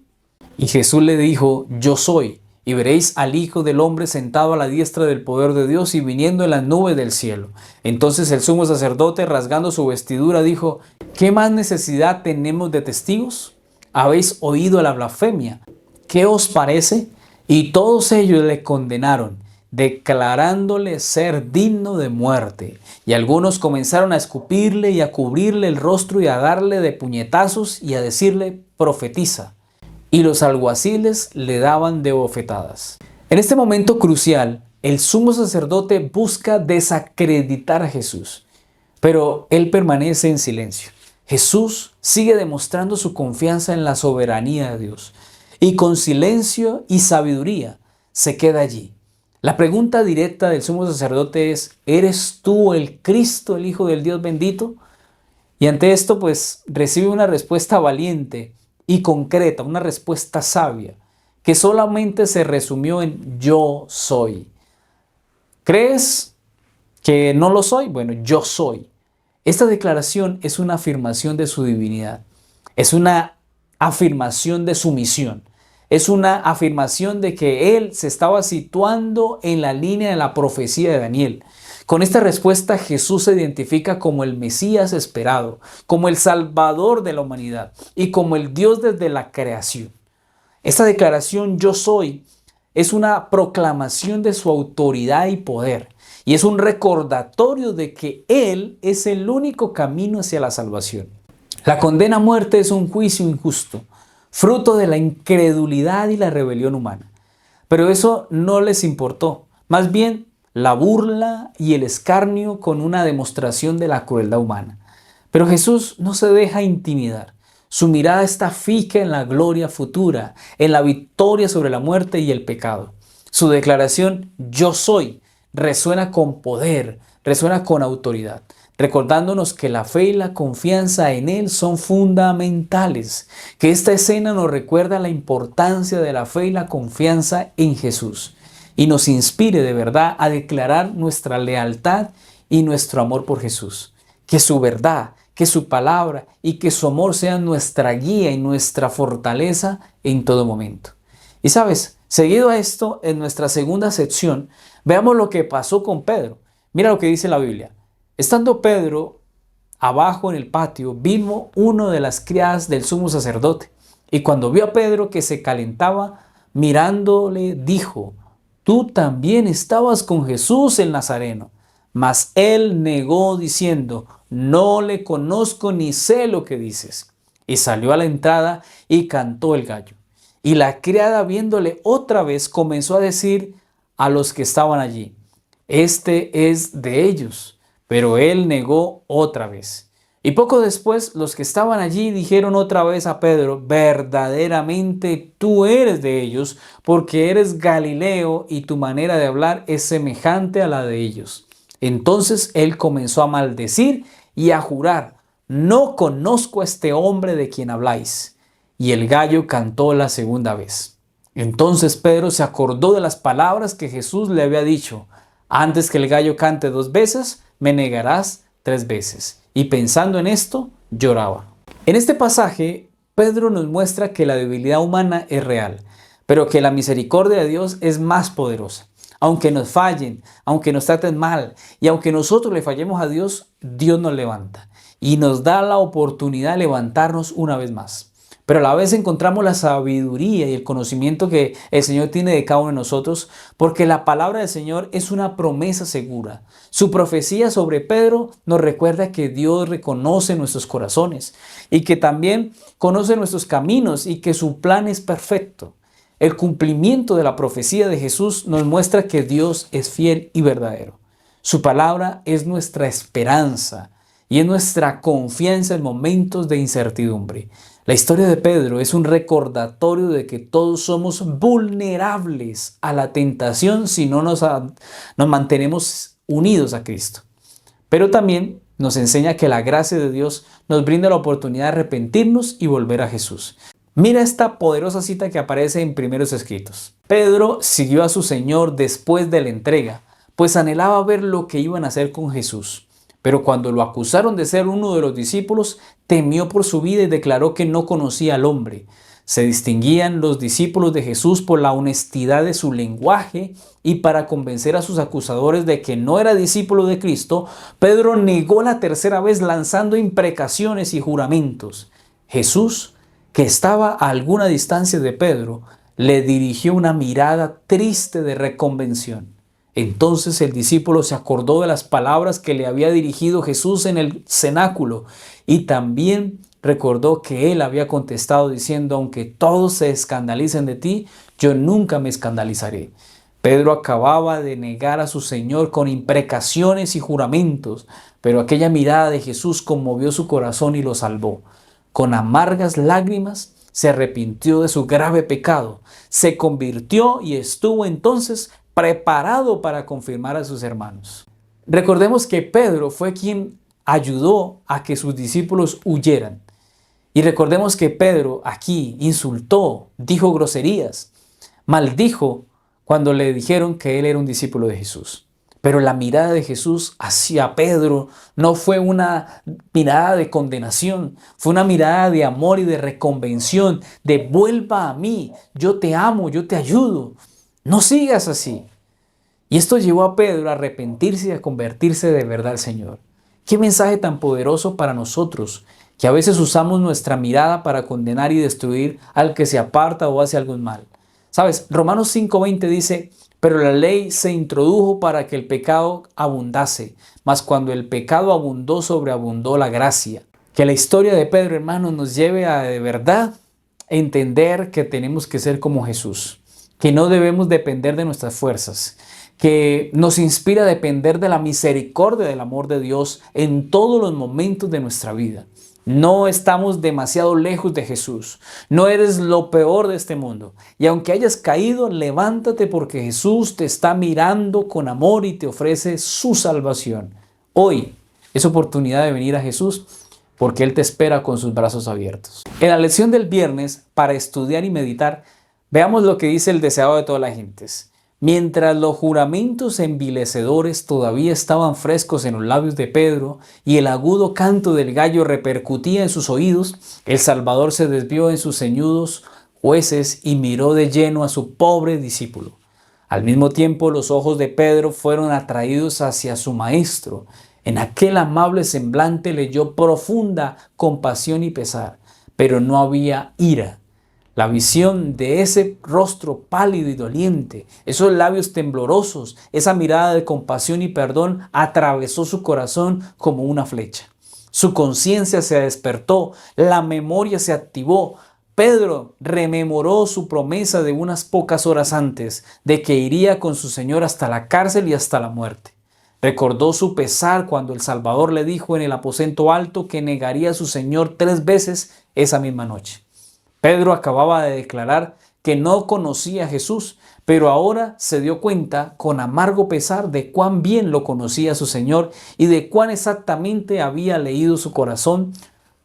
Y Jesús le dijo, yo soy. Y veréis al Hijo del Hombre sentado a la diestra del poder de Dios y viniendo en las nubes del cielo. Entonces el sumo sacerdote, rasgando su vestidura, dijo, ¿qué más necesidad tenemos de testigos? Habéis oído la blasfemia. ¿Qué os parece? Y todos ellos le condenaron, declarándole ser digno de muerte. Y algunos comenzaron a escupirle y a cubrirle el rostro y a darle de puñetazos y a decirle, profetiza. Y los alguaciles le daban de bofetadas. En este momento crucial, el sumo sacerdote busca desacreditar a Jesús, pero él permanece en silencio. Jesús sigue demostrando su confianza en la soberanía de Dios y con silencio y sabiduría se queda allí. La pregunta directa del sumo sacerdote es, ¿eres tú el Cristo, el Hijo del Dios bendito? Y ante esto, pues, recibe una respuesta valiente y concreta, una respuesta sabia, que solamente se resumió en yo soy. ¿Crees que no lo soy? Bueno, yo soy. Esta declaración es una afirmación de su divinidad, es una afirmación de su misión, es una afirmación de que él se estaba situando en la línea de la profecía de Daniel. Con esta respuesta Jesús se identifica como el Mesías esperado, como el Salvador de la humanidad y como el Dios desde la creación. Esta declaración yo soy es una proclamación de su autoridad y poder y es un recordatorio de que Él es el único camino hacia la salvación. La condena a muerte es un juicio injusto, fruto de la incredulidad y la rebelión humana. Pero eso no les importó, más bien la burla y el escarnio con una demostración de la crueldad humana. Pero Jesús no se deja intimidar. Su mirada está fija en la gloria futura, en la victoria sobre la muerte y el pecado. Su declaración, yo soy, resuena con poder, resuena con autoridad, recordándonos que la fe y la confianza en Él son fundamentales, que esta escena nos recuerda la importancia de la fe y la confianza en Jesús y nos inspire de verdad a declarar nuestra lealtad y nuestro amor por Jesús. Que su verdad, que su palabra y que su amor sean nuestra guía y nuestra fortaleza en todo momento. Y sabes, seguido a esto, en nuestra segunda sección, veamos lo que pasó con Pedro. Mira lo que dice la Biblia. Estando Pedro abajo en el patio, vino uno de las criadas del sumo sacerdote. Y cuando vio a Pedro que se calentaba, mirándole, dijo, tú también estabas con Jesús el Nazareno. Mas él negó diciendo: no le conozco ni sé lo que dices. Y salió a la entrada y cantó el gallo. Y la criada, viéndole otra vez, comenzó a decir a los que estaban allí: este es de ellos. Pero él negó otra vez. Y poco después los que estaban allí dijeron otra vez a Pedro: verdaderamente tú eres de ellos, porque eres Galileo y tu manera de hablar es semejante a la de ellos. Entonces él comenzó a maldecir y a jurar: no conozco a este hombre de quien habláis. Y el gallo cantó la segunda vez. Entonces Pedro se acordó de las palabras que Jesús le había dicho: antes que el gallo cante 2 veces, me negarás 3 veces. Y pensando en esto, lloraba. En este pasaje, Pedro nos muestra que la debilidad humana es real, pero que la misericordia de Dios es más poderosa. Aunque nos fallen, aunque nos traten mal y aunque nosotros le fallemos a Dios, Dios nos levanta y nos da la oportunidad de levantarnos una vez más. Pero a la vez encontramos la sabiduría y el conocimiento que el Señor tiene de cada uno de nosotros, porque la palabra del Señor es una promesa segura. Su profecía sobre Pedro nos recuerda que Dios reconoce nuestros corazones y que también conoce nuestros caminos y que su plan es perfecto. El cumplimiento de la profecía de Jesús nos muestra que Dios es fiel y verdadero. Su palabra es nuestra esperanza y es nuestra confianza en momentos de incertidumbre. La historia de Pedro es un recordatorio de que todos somos vulnerables a la tentación si no nos mantenemos unidos a Cristo. Pero también nos enseña que la gracia de Dios nos brinda la oportunidad de arrepentirnos y volver a Jesús. Mira esta poderosa cita que aparece en Primeros Escritos. Pedro siguió a su Señor después de la entrega, pues anhelaba ver lo que iban a hacer con Jesús. Pero cuando lo acusaron de ser uno de los discípulos, temió por su vida y declaró que no conocía al hombre. Se distinguían los discípulos de Jesús por la honestidad de su lenguaje, y para convencer a sus acusadores de que no era discípulo de Cristo, Pedro negó la tercera vez lanzando imprecaciones y juramentos. Jesús, que estaba a alguna distancia de Pedro, le dirigió una mirada triste de reconvención. Entonces el discípulo se acordó de las palabras que le había dirigido Jesús en el cenáculo y también recordó que él había contestado diciendo: aunque todos se escandalicen de ti, yo nunca me escandalizaré. Pedro acababa de negar a su Señor con imprecaciones y juramentos, pero aquella mirada de Jesús conmovió su corazón y lo salvó. Con amargas lágrimas se arrepintió de su grave pecado, se convirtió y estuvo entonces preparado para confirmar a sus hermanos. Recordemos que Pedro fue quien ayudó a que sus discípulos huyeran. Y recordemos que Pedro aquí insultó, dijo groserías, maldijo cuando le dijeron que él era un discípulo de Jesús. Pero la mirada de Jesús hacia Pedro no fue una mirada de condenación, fue una mirada de amor y de reconvención, de vuelva a mí, yo te amo, yo te ayudo, no sigas así. Y esto llevó a Pedro a arrepentirse y a convertirse de verdad al Señor. Qué mensaje tan poderoso para nosotros, que a veces usamos nuestra mirada para condenar y destruir al que se aparta o hace algún mal. ¿Sabes? Romanos 5:20 dice: pero la ley se introdujo para que el pecado abundase, mas cuando el pecado abundó, sobreabundó la gracia. Que la historia de Pedro, hermanos, nos lleve a de verdad entender que tenemos que ser como Jesús, que no debemos depender de nuestras fuerzas, que nos inspira a depender de la misericordia del amor de Dios en todos los momentos de nuestra vida. No estamos demasiado lejos de Jesús. No eres lo peor de este mundo. Y aunque hayas caído, levántate porque Jesús te está mirando con amor y te ofrece su salvación. Hoy es oportunidad de venir a Jesús porque Él te espera con sus brazos abiertos. En la lección del viernes, para estudiar y meditar, veamos lo que dice el deseado de todas las gentes. Mientras los juramentos envilecedores todavía estaban frescos en los labios de Pedro y el agudo canto del gallo repercutía en sus oídos, el Salvador se desvió en sus ceñudos jueces y miró de lleno a su pobre discípulo. Al mismo tiempo, los ojos de Pedro fueron atraídos hacia su maestro. En aquel amable semblante leyó profunda compasión y pesar, pero no había ira. La visión de ese rostro pálido y doliente, esos labios temblorosos, esa mirada de compasión y perdón atravesó su corazón como una flecha. Su conciencia se despertó, la memoria se activó. Pedro rememoró su promesa de unas pocas horas antes de que iría con su Señor hasta la cárcel y hasta la muerte. Recordó su pesar cuando el Salvador le dijo en el aposento alto que negaría a su Señor 3 veces esa misma noche. Pedro acababa de declarar que no conocía a Jesús, pero ahora se dio cuenta con amargo pesar de cuán bien lo conocía su Señor y de cuán exactamente había leído su corazón,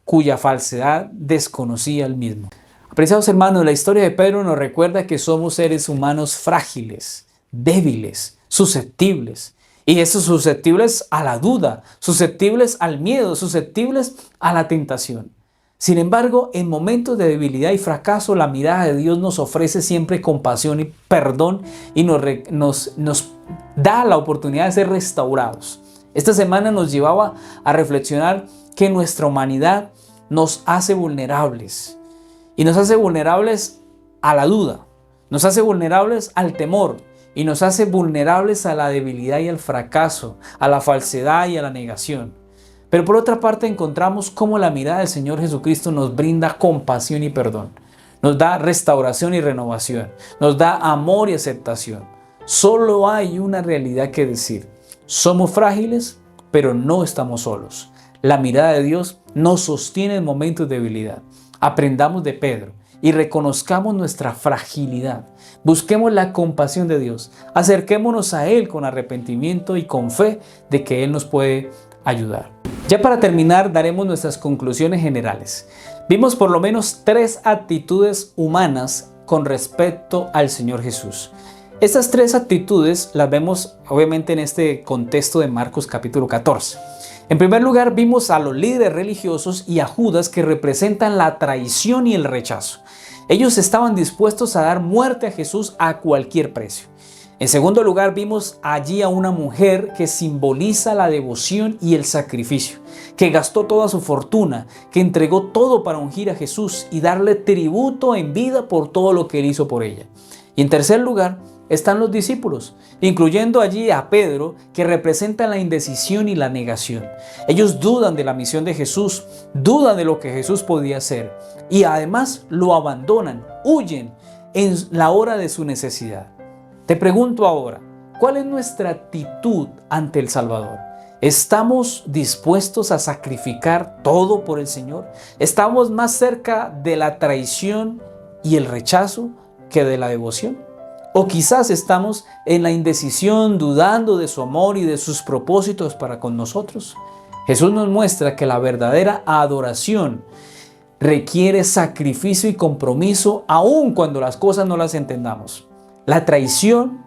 cuya falsedad desconocía él mismo. Apreciados hermanos, la historia de Pedro nos recuerda que somos seres humanos frágiles, débiles, susceptibles. Y esos susceptibles a la duda, susceptibles al miedo, susceptibles a la tentación. Sin embargo, en momentos de debilidad y fracaso, la mirada de Dios nos ofrece siempre compasión y perdón y nos da la oportunidad de ser restaurados. Esta semana nos llevaba a reflexionar que nuestra humanidad nos hace vulnerables. Y nos hace vulnerables a la duda, nos hace vulnerables al temor y nos hace vulnerables a la debilidad y al fracaso, a la falsedad y a la negación. Pero por otra parte encontramos cómo la mirada del Señor Jesucristo nos brinda compasión y perdón, nos da restauración y renovación, nos da amor y aceptación. Solo hay una realidad que decir: somos frágiles, pero no estamos solos. La mirada de Dios nos sostiene en momentos de debilidad. Aprendamos de Pedro y reconozcamos nuestra fragilidad. Busquemos la compasión de Dios. Acerquémonos a Él con arrepentimiento y con fe de que Él nos puede ayudar. Ya para terminar, daremos nuestras conclusiones generales. Vimos por lo menos 3 actitudes humanas con respecto al Señor Jesús. Estas 3 actitudes las vemos obviamente en este contexto de Marcos capítulo 14. En primer lugar, vimos a los líderes religiosos y a Judas, que representan la traición y el rechazo. Ellos estaban dispuestos a dar muerte a Jesús a cualquier precio. En segundo lugar, vimos allí a una mujer que simboliza la devoción y el sacrificio, que gastó toda su fortuna, que entregó todo para ungir a Jesús y darle tributo en vida por todo lo que él hizo por ella. Y en tercer lugar, están los discípulos, incluyendo allí a Pedro, que representa la indecisión y la negación. Ellos dudan de la misión de Jesús, dudan de lo que Jesús podía hacer y además lo abandonan, huyen en la hora de su necesidad. Te pregunto ahora, ¿cuál es nuestra actitud ante el Salvador? ¿Estamos dispuestos a sacrificar todo por el Señor? ¿Estamos más cerca de la traición y el rechazo que de la devoción? O quizás estamos en la indecisión, dudando de su amor y de sus propósitos para con nosotros. Jesús nos muestra que la verdadera adoración requiere sacrificio y compromiso, aun cuando las cosas no las entendamos. La traición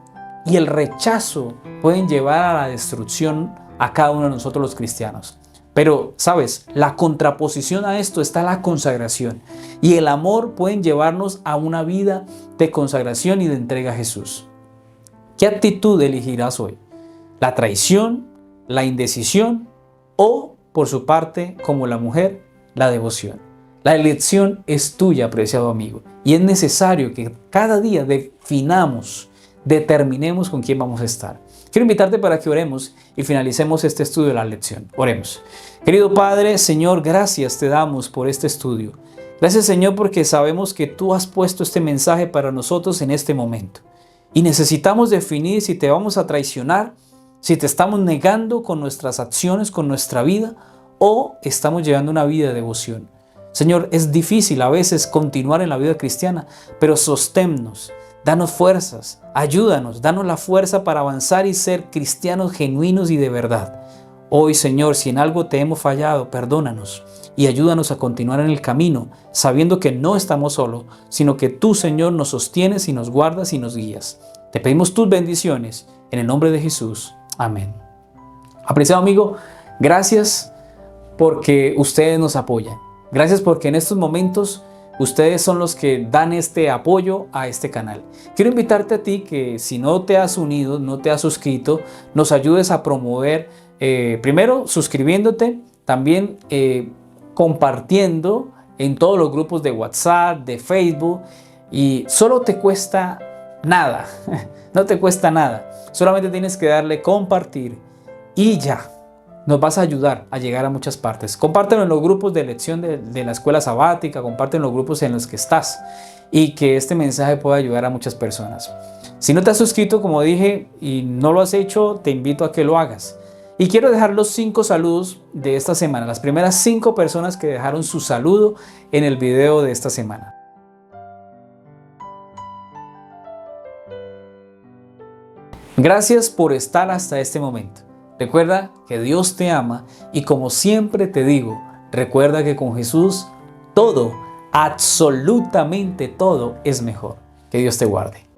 y el rechazo pueden llevar a la destrucción a cada uno de nosotros los cristianos. Pero, ¿sabes? La contraposición a esto está la consagración. Y el amor pueden llevarnos a una vida de consagración y de entrega a Jesús. ¿Qué actitud elegirás hoy? ¿La traición, la indecisión o, por su parte, como la mujer, la devoción? La elección es tuya, apreciado amigo. Y es necesario que cada día determinemos con quién vamos a estar. Quiero invitarte para que oremos y finalicemos este estudio de la lección. Oremos. Querido Padre, Señor, gracias te damos por este estudio. Gracias, Señor, porque sabemos que tú has puesto este mensaje para nosotros en este momento. Y necesitamos definir si te vamos a traicionar, si te estamos negando con nuestras acciones, con nuestra vida, o estamos llevando una vida de devoción. Señor, es difícil a veces continuar en la vida cristiana, pero sosténnos. Danos fuerzas, ayúdanos, danos la fuerza para avanzar y ser cristianos genuinos y de verdad. Hoy, Señor, si en algo te hemos fallado, perdónanos y ayúdanos a continuar en el camino, sabiendo que no estamos solos, sino que tú, Señor, nos sostienes y nos guardas y nos guías. Te pedimos tus bendiciones, en el nombre de Jesús. Amén. Apreciado amigo, gracias porque ustedes nos apoyan. Gracias porque en estos momentos ustedes son los que dan este apoyo a este canal. Quiero invitarte a ti que si no te has unido, no te has suscrito, nos ayudes a promover, primero suscribiéndote, también compartiendo en todos los grupos de WhatsApp, de Facebook, y solo te cuesta nada, no te cuesta nada. Solamente tienes que darle compartir y ya. Nos vas a ayudar a llegar a muchas partes. Compártelo en los grupos de lección de la escuela sabática, compártelo en los grupos en los que estás y que este mensaje pueda ayudar a muchas personas. Si no te has suscrito, como dije, y no lo has hecho, te invito a que lo hagas. Y quiero dejar los 5 saludos de esta semana, las primeras 5 personas que dejaron su saludo en el video de esta semana. Gracias por estar hasta este momento. Recuerda que Dios te ama y como siempre te digo, recuerda que con Jesús todo, absolutamente todo es mejor. Que Dios te guarde.